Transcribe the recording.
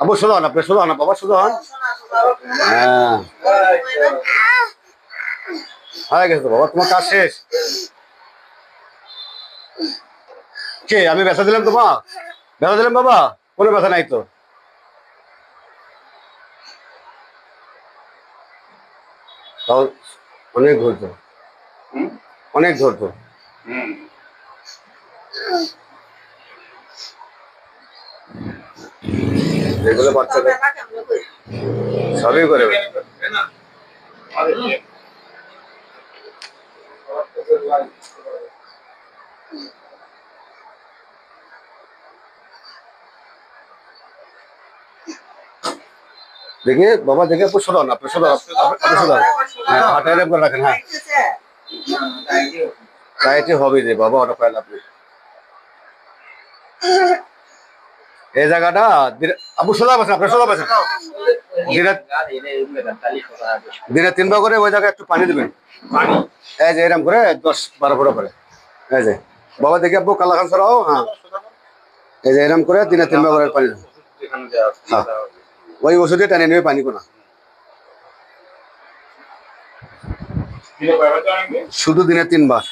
আবু সোজা হন, আপনি সোজা হন, বাবা সোজা হন। হ্যাঁ হয়ে গেছে তো বাবা, তোমার কাজ শেষ। কে আমি ব্যথা দিলাম তোমার? ব্যথা দিলাম বাবা? কোনো ব্যথা নাই তো। তাও অনেক ধৈর্য, অনেক ধৈর্য। যেগুলো বাচ্চাদের সবই করে। দেখে বাবা, দেখে আপনি সোজা হন, আপনি সোজা, আপনি সোজা হন। হ্যাঁ হাঁটা এরকম করে রাখেন। হ্যাঁ ডায়েটে হবে যে বাবা, ওটা পাইল আপনি এই জায়গাটা। আপু সোজা বসেন, আপনি সোজা বসেন। দিনে 3 বার করে ওই জায়গায় একটু পানি দেবেন। এই যে এরকম করে 10-12 ফোঁটা করে। এই যে বাবা, দেখি আপু কালা খান সরাও। হ্যাঁ এই যে এরকম করে দিনে 3 বার করে পানি দেবেন। হ্যাঁ ওই ওষুধে টানে নেবে পানি কোনা। শুধু দিনে 3 বার।